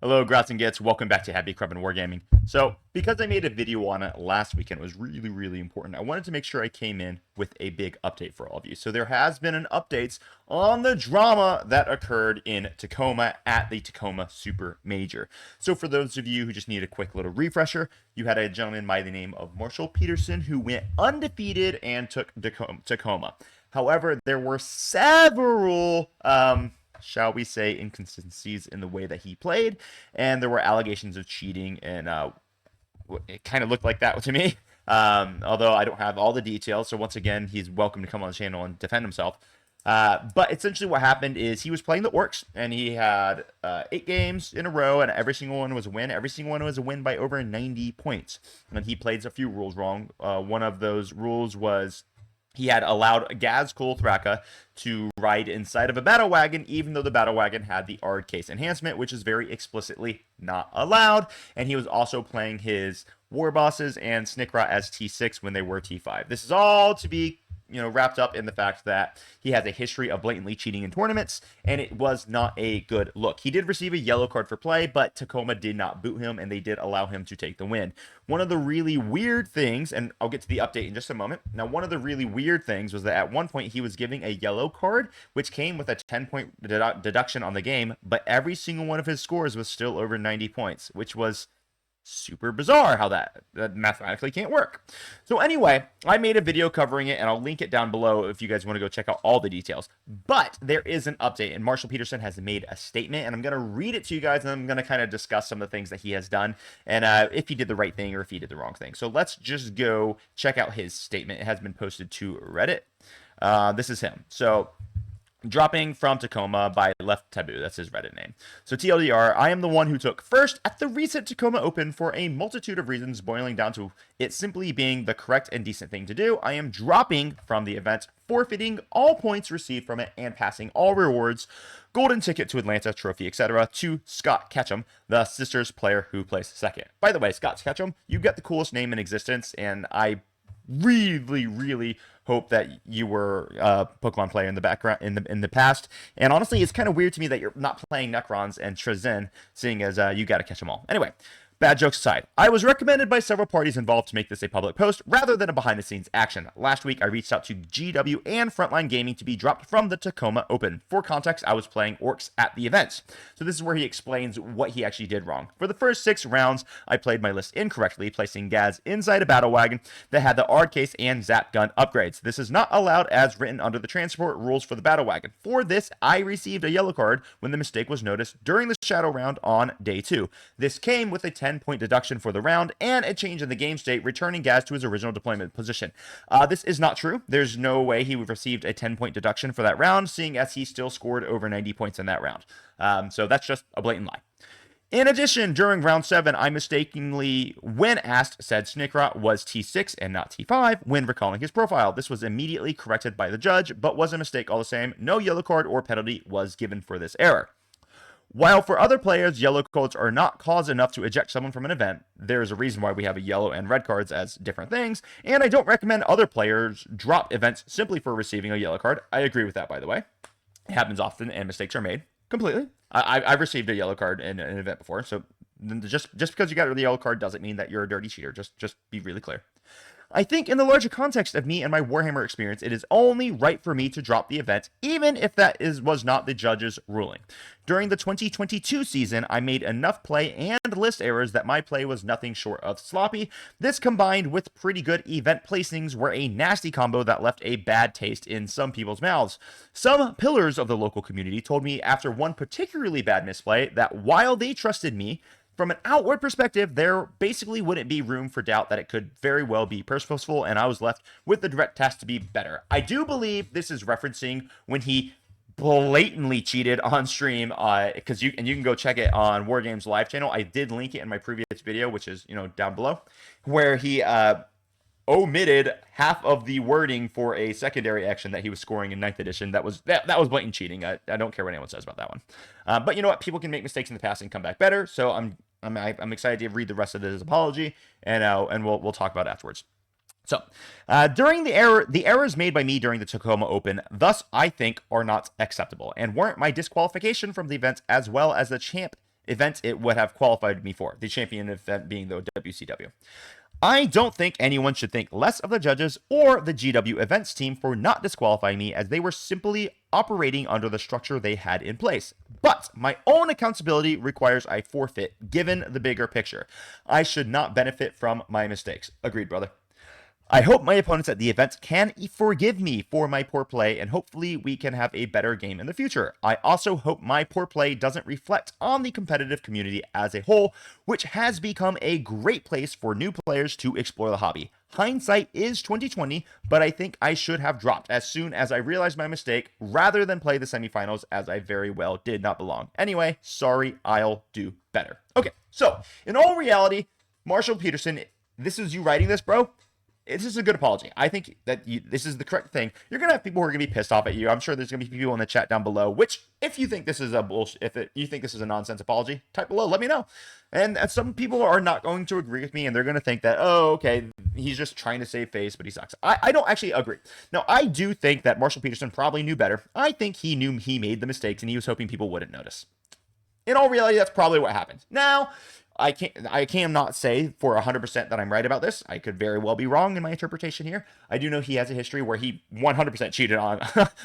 Hello, Grats and Gets. Welcome back to Happy Crab and Wargaming. So, because I made a video on it last weekend, it was really important. I wanted to make sure I came in with a big update for all of you. So, there has been an update on the drama that occurred in Tacoma at the Tacoma Super Major. So, for those of you who just need a quick little refresher, you had a gentleman by the name of Marshall Peterson who went undefeated and took Tacoma. However, there were several shall we say, inconsistencies in the way that he played, and there were allegations of cheating, and it kind of looked like that to me. Although I don't have all the details, so once again, he's welcome to come on the channel and defend himself. But essentially what happened is he was playing the Orcs, and he had 8 games in a row, and every single one was a win. Every single one was a win by over 90 points. And he played a few rules wrong. One of those rules was he had allowed Gaz Thraka to ride inside of a battle wagon, even though the battle wagon had the Ard case enhancement, which is very explicitly not allowed. And he was also playing his war bosses and Snikra as T6 when they were T5. This is all to be wrapped up in the fact that he has a history of blatantly cheating in tournaments, and it was not a good look. He did receive a yellow card for play, but Tacoma did not boot him, and they did allow him to take the win. One of the really weird things, and I'll get to the update in just a moment. Now, one of the really weird things was that at one point he was giving a yellow card, which came with a 10-point deduction on the game, but every single one of his scores was still over 90 points, which was super bizarre how that mathematically can't work. So anyway, I made a video covering it, and I'll link it down below if you guys want to go check out all the details. But there is an update, and Marshall Peterson has made a statement, and I'm going to read it to you guys, and I'm going to kind of discuss some of the things that he has done, and if he did the right thing or if he did the wrong thing. So let's just go check out his statement. It has been posted to Reddit. This is him. So, dropping from Tacoma by Left Taboo. That's his Reddit name. So TLDR, I am the one who took first at the recent Tacoma Open for a multitude of reasons, boiling down to it simply being the correct and decent thing to do. I am dropping from the event, forfeiting all points received from it, and passing all rewards, golden ticket to Atlanta, trophy, etc., to Scott Ketchum, the Sisters player who placed second. By the way, Scott Ketchum, you got the coolest name in existence, and I really hope that you were a Pokemon player in the background in the past. And honestly, it's kind of weird to me that you're not playing Necrons and Trezen, seeing as you got to catch them all. Anyway, bad jokes aside, I was recommended by several parties involved to make this a public post rather than a behind-the-scenes action. Last week, I reached out to GW and Frontline Gaming to be dropped from the Tacoma Open. For context, I was playing Orcs at the event. So this is where he explains what he actually did wrong. For the first 6 rounds, I played my list incorrectly, placing Gaz inside a battle wagon that had the Ard case and Zap gun upgrades. This is not allowed as written under the transport rules for the battle wagon. For this, I received a yellow card when the mistake was noticed during the shadow round on day 2. This came with a 10-point deduction for the round and a change in the game state, returning Gaz to his original deployment position. This is not true. There's no way he would have received a 10-point deduction for that round, seeing as he still scored over 90 points in that round. So that's just a blatant lie. In addition, during round 7, I mistakenly, when asked, said Snikra was T6 and not T5 when recalling his profile. This was immediately corrected by the judge, but was a mistake all the same. No yellow card or penalty was given for this error. While for other players, yellow cards are not cause enough to eject someone from an event, there is a reason why we have a yellow and red cards as different things, and I don't recommend other players drop events simply for receiving a yellow card. I agree with that, by the way. It happens often, and mistakes are made. Completely. I've received a yellow card in an event before, so just because you got the yellow card doesn't mean that you're a dirty cheater. Just be really clear. I think in the larger context of me and my Warhammer experience, it is only right for me to drop the event, even if that was not the judge's ruling. During the 2022 season, I made enough play and list errors that my play was nothing short of sloppy. This combined with pretty good event placings were a nasty combo that left a bad taste in some people's mouths. Some pillars of the local community told me after one particularly bad misplay that while they trusted me, from an outward perspective, there basically wouldn't be room for doubt that it could very well be purposeful, and I was left with the direct task to be better. I do believe this is referencing when he blatantly cheated on stream, because you can go check it on Wargames live channel. I did link it in my previous video, which is down below, where he omitted half of the wording for a secondary action that he was scoring in 9th edition. That was blatant cheating. I don't care what anyone says about that one. But you know what? People can make mistakes in the past and come back better. So I'm excited to read the rest of his apology, and we'll talk about it afterwards. So, during the errors made by me during the Tacoma Open, thus I think are not acceptable and warrant my disqualification from the event, as well as the champ event it would have qualified me for, the champion event being the WCW. I don't think anyone should think less of the judges or the GW events team for not disqualifying me, as they were simply operating under the structure they had in place. But my own accountability requires I forfeit, given the bigger picture. I should not benefit from my mistakes. Agreed, brother. I hope my opponents at the event can forgive me for my poor play, and hopefully we can have a better game in the future. I also hope my poor play doesn't reflect on the competitive community as a whole, which has become a great place for new players to explore the hobby. Hindsight is 2020, but I think I should have dropped as soon as I realized my mistake, rather than play the semifinals, as I very well did not belong. Anyway, sorry, I'll do better. Okay, so in all reality, Marshall Peterson, this is you writing this, bro. This is a good apology. I think that this is the correct thing. You're going to have people who are going to be pissed off at you. I'm sure there's going to be people in the chat down below, which, if you think this is a bullshit, you think this is a nonsense apology, type below, let me know. And some people are not going to agree with me, and they're going to think that, oh, okay, he's just trying to save face, but he sucks. I don't actually agree. Now, I do think that Marshall Peterson probably knew better. I think he knew he made the mistakes, and he was hoping people wouldn't notice. In all reality, that's probably what happened. Now, I cannot say for 100% that I'm right about this. I could very well be wrong in my interpretation here. I do know he has a history where he 100% cheated on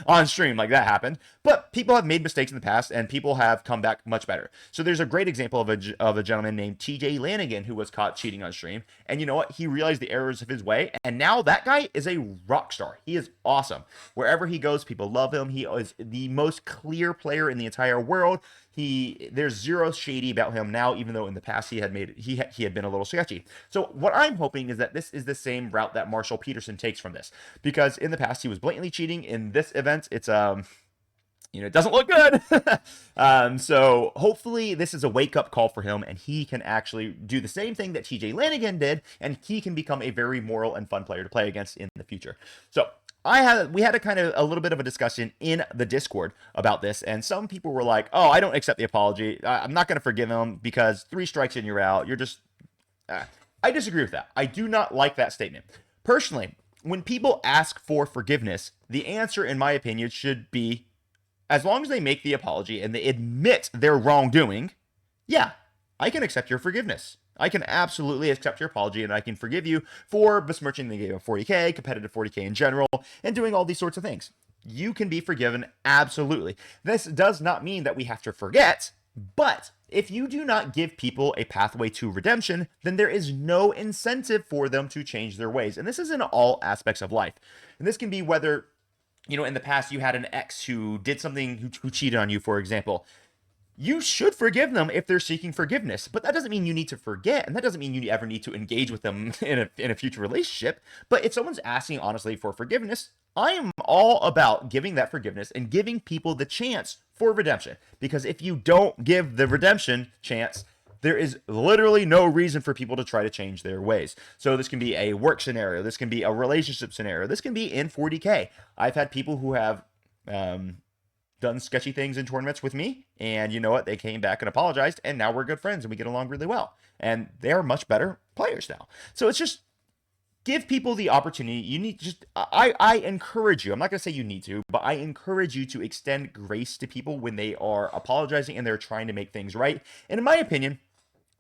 on stream, like that happened. But people have made mistakes in the past, and people have come back much better. So there's a great example of a gentleman named TJ Lanigan who was caught cheating on stream, and you know what? He realized the errors of his way, and now that guy is a rock star. He is awesome. Wherever he goes, people love him. He is the most clear player in the entire world. There's zero shady about him now, even though in the past he had been a little sketchy. So what I'm hoping is that this is the same route that Marshall Peterson takes from this, because in the past he was blatantly cheating. In this event, it's it doesn't look good. So hopefully this is a wake-up call for him, and he can actually do the same thing that TJ Lanigan did, and he can become a very moral and fun player to play against in the future. So we had a little bit of a discussion in the Discord about this, and some people were like, oh, I don't accept the apology. I'm not going to forgive him because 3 strikes and you're out. You're just... I disagree with that. I do not like that statement. Personally, when people ask for forgiveness, the answer, in my opinion, should be, as long as they make the apology and they admit their wrongdoing, yeah, I can accept your forgiveness. I can absolutely accept your apology, and I can forgive you for besmirching the game of 40K, competitive 40K in general, and doing all these sorts of things. You can be forgiven, absolutely. This does not mean that we have to forget, but if you do not give people a pathway to redemption, then there is no incentive for them to change their ways. And this is in all aspects of life. And this can be whether, in the past you had an ex who did something, who cheated on you, for example. You should forgive them if they're seeking forgiveness, but that doesn't mean you need to forget, and that doesn't mean you ever need to engage with them in a future relationship. But if someone's asking honestly for forgiveness, I am all about giving that forgiveness and giving people the chance for redemption. Because if you don't give the redemption chance, there is literally no reason for people to try to change their ways. So this can be a work scenario, this can be a relationship scenario, this can be in 40K. I've had people who have done sketchy things in tournaments with me, and you know what? They came back and apologized, and now we're good friends and we get along really well. And they're much better players now. So it's just give people the opportunity. You need I encourage you. I'm not going to say you need to, but I encourage you to extend grace to people when they are apologizing and they're trying to make things right. And in my opinion,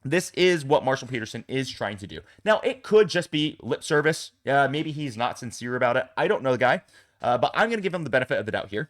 this is what Marshall Peterson is trying to do. Now, it could just be lip service. Maybe he's not sincere about it. I don't know the guy, but I'm going to give him the benefit of the doubt here.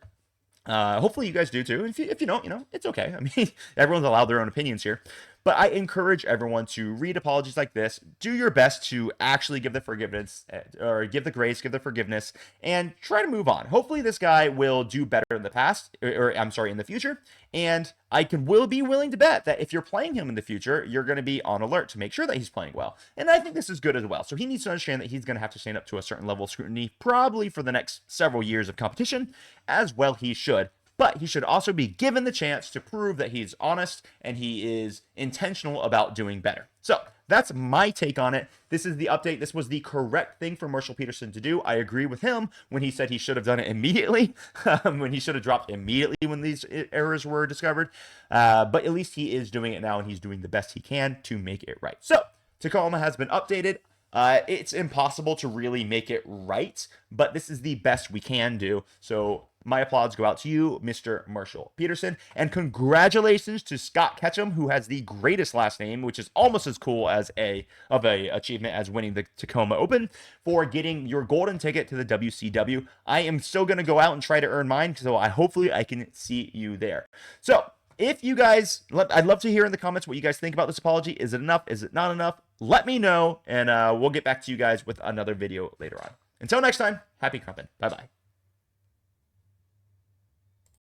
Hopefully you guys do too. If you don't, it's okay. I mean, everyone's allowed their own opinions here. But I encourage everyone to read apologies like this. Do your best to actually give the forgiveness, or give the grace, give the forgiveness, and try to move on. Hopefully this guy will do better in the past, in the future. And will be willing to bet that if you're playing him in the future, you're going to be on alert to make sure that he's playing well. And I think this is good as well. So he needs to understand that he's going to have to stand up to a certain level of scrutiny, probably for the next several years of competition, as well he should. But he should also be given the chance to prove that he's honest and he is intentional about doing better. So that's my take on it. This is the update. This was the correct thing for Marshall Peterson to do. I agree with him when he said he should have done it immediately, when he should have dropped immediately when these errors were discovered. But at least he is doing it now, and he's doing the best he can to make it right. So Tacoma has been updated. It's impossible to really make it right, but this is the best we can do. So my applause go out to you, Mr. Marshall Peterson. And congratulations to Scott Ketchum, who has the greatest last name, which is almost as cool as a achievement as winning the Tacoma Open, for getting your golden ticket to the WCW. I am still going to go out and try to earn mine, so hopefully I can see you there. So if you guys, I'd love to hear in the comments what you guys think about this apology. Is it enough? Is it not enough? Let me know, and we'll get back to you guys with another video later on. Until next time, happy crumping. Bye-bye.